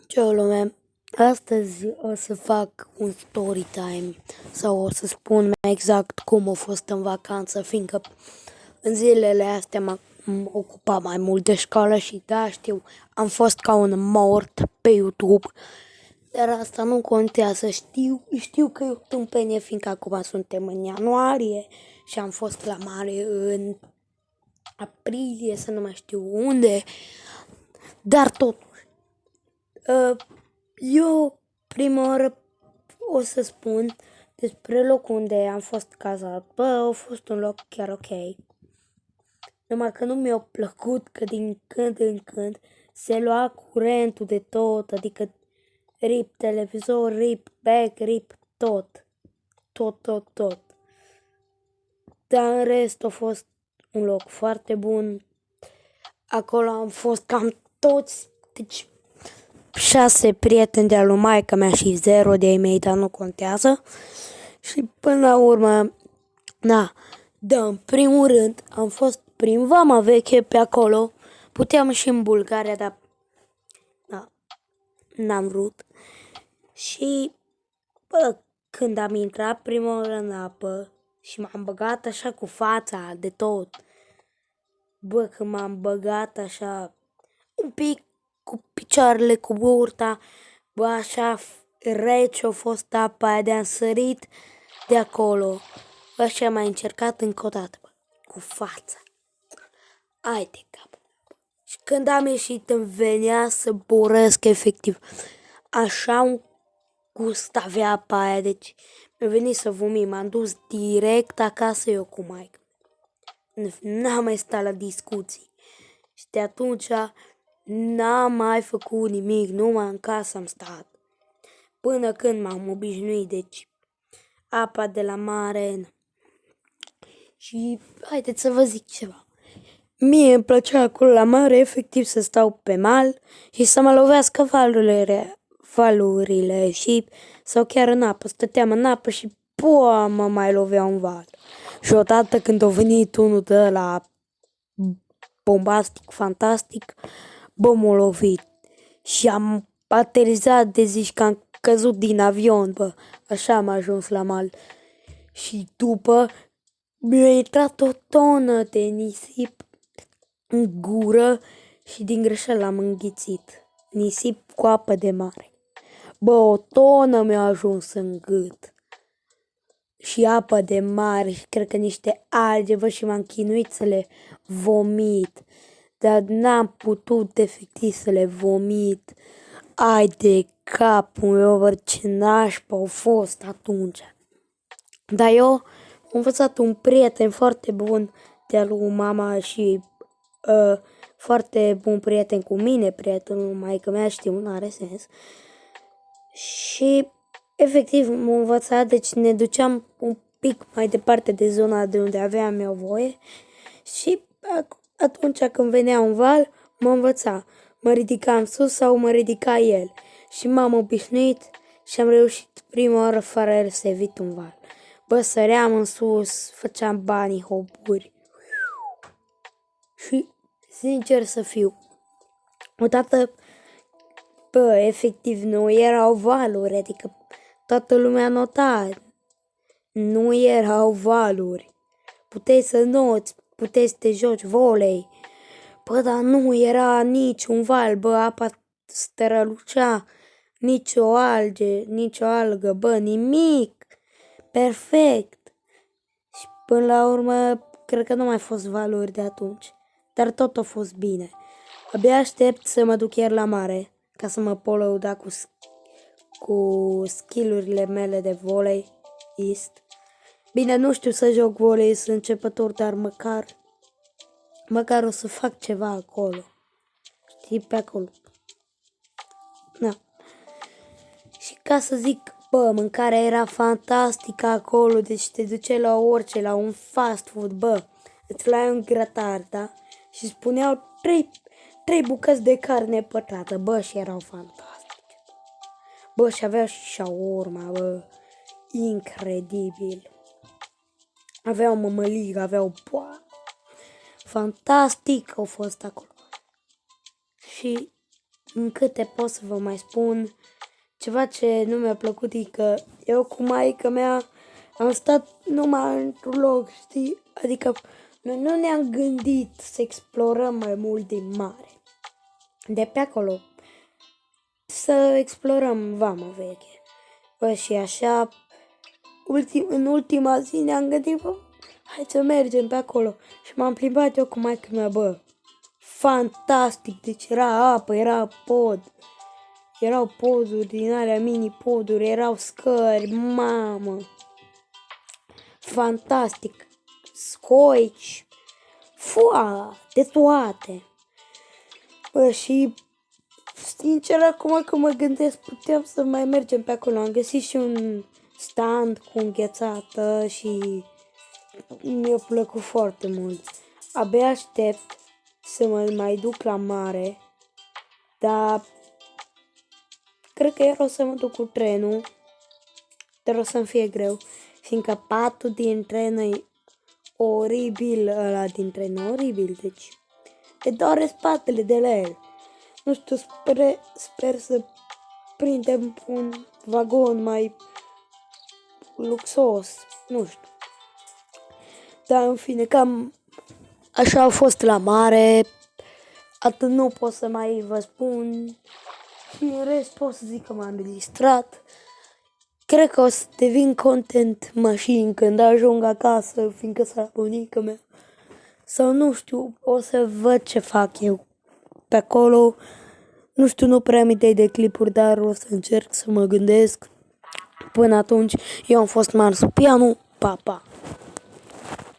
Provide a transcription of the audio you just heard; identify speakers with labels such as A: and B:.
A: Ciao lume, astăzi o să fac un story time sau o să spun mai exact cum a fost în vacanță, fiindcă în zilele astea m-am ocupat mai mult de școală și da, știu, am fost ca un mort pe YouTube, dar asta nu contează, știu că e o tâmpenie, fiindcă acum suntem în ianuarie și am fost la mare în aprilie, să nu mai știu unde, dar totuși. Eu prima oară o să spun despre locul unde am fost cazat. A fost un loc chiar ok. Numai că nu mi-a plăcut că din când în când se lua curentul de tot, adică rip televizor, rip back, rip tot. Tot. Dar în rest a fost un loc foarte bun. Acolo am fost cam toți, deci 6 prieteni de-a lui maică mea și 0 de-ai mei, dar nu contează. Și până la urmă, în primul rând, am fost prin Vama Veche pe acolo. Puteam și în Bulgaria, dar n-am vrut. Și, când am intrat prima oară în apă și m-am băgat așa cu fața de tot. Când m-am băgat așa un pic cu picioarele, cu burta, așa rece a fost apa aia, de-am sărit de acolo. Așa am mai încercat încă o dată, cu fața. Ai de cap. Și când am ieșit îmi venea să borăsc efectiv. Așa un gust avea apa aia, deci mi-a venit să vomit. M-am dus direct acasă eu cu maică. N-am mai stat la discuții. Și de atunci n-am mai făcut nimic, numai în casă am stat. Până când m-am obișnuit, deci apa de la mare. Și haideți să vă zic ceva. Mie îmi plăcea acolo la mare efectiv să stau pe mal și să mă lovească valurile și sau chiar în apă. Stăteam în apă și mă mai lovea un val. Și odată când a venit unul de la bombastic, fantastic, m-a lovit. Și am aterizat de zici că am căzut din avion, așa am ajuns la mal. Și după mi-a intrat o tonă de nisip în gură și din greșeală am înghițit. Nisip cu apă de mare. O tonă mi-a ajuns în gât. Și apă de mare și cred că niște alge, și m-am chinuit să le vomit. Dar n-am putut efectiv să le vomit. Ai de capul meu, ce nașpa au fost atunci. Dar eu am învățat un prieten foarte bun de-a lui mama și foarte bun prieten cu mine, prietenul maică mea, știu, nu are sens. Și efectiv m-a învățat, deci ne duceam un pic mai departe de zona de unde aveam eu voie și atunci când venea un val, mă învăța. Mă ridicam sus sau mă ridica el. Și m-am obișnuit și am reușit prima oară fără el să evit un val. Săream în sus, făceam banii, hopuri. Și, sincer să fiu, odată, efectiv nu erau valuri, adică toată lumea nota. Nu erau valuri. Puteai să noți, puteai să te joci volei. Dar nu era niciun val, apa strălucea, nici o algă, nimic. Perfect. Și până la urmă, cred că nu mai fost valori de atunci. Dar tot a fost bine. Abia aștept să mă duc iar la mare, ca să mă pot lăuda cu skill-urile mele de volei. Bine, nu știu să joc volei, sunt începător, dar măcar o să fac ceva acolo. Știi, pe acolo. Și ca să zic, mâncarea era fantastică acolo, deci te duce la orice, la un fast food, îți luai un grătar, da? Și spuneau 3 bucăți de carne pătrată, și erau fantastice. Și aveau și shawarma, incredibil. Aveau mămăligă, aveau fantastic au fost acolo. Și în câte pot să vă mai spun, ceva ce nu mi-a plăcut e că eu cu maica mea am stat numai într-un loc, știi? Adică noi nu ne-am gândit să explorăm mai mult din mare. De pe acolo să explorăm Vama Veche. Bă, și așa, în ultima zi ne-am gândit, bă, hai să mergem pe acolo. Și m-am plimbat eu cu maica mea, bă, fantastic, deci era apă, era pod. Erau poduri din alea, mini-poduri, erau scări, mamă. Fantastic, scoici, de toate. Bă, și sincer, acum că mă gândesc, puteam să mai mergem pe acolo. Am găsit și un stand cu înghețată și mi-a plăcut foarte mult. Abia aștept să mă mai duc la mare, dar cred că era o să mă duc cu trenul, dar o să-mi fie greu, fiindcă patul din tren e oribil, ăla din tren oribil, deci te doare spatele de la el. Nu știu, sper să prindem un vagon mai luxos, nu știu. Dar în fine, cam așa a fost la mare, atât nu pot să mai vă spun. Și în rest pot să zic că m-am registrat. Cred că o să devin content machine când ajung acasă, fiindcă s-a bunica mea. Sau nu știu, o să văd ce fac eu pe acolo. Nu știu, nu prea am idei de clipuri, dar o să încerc să mă gândesc. Până atunci, eu am fost Marsupianu, pa, pa!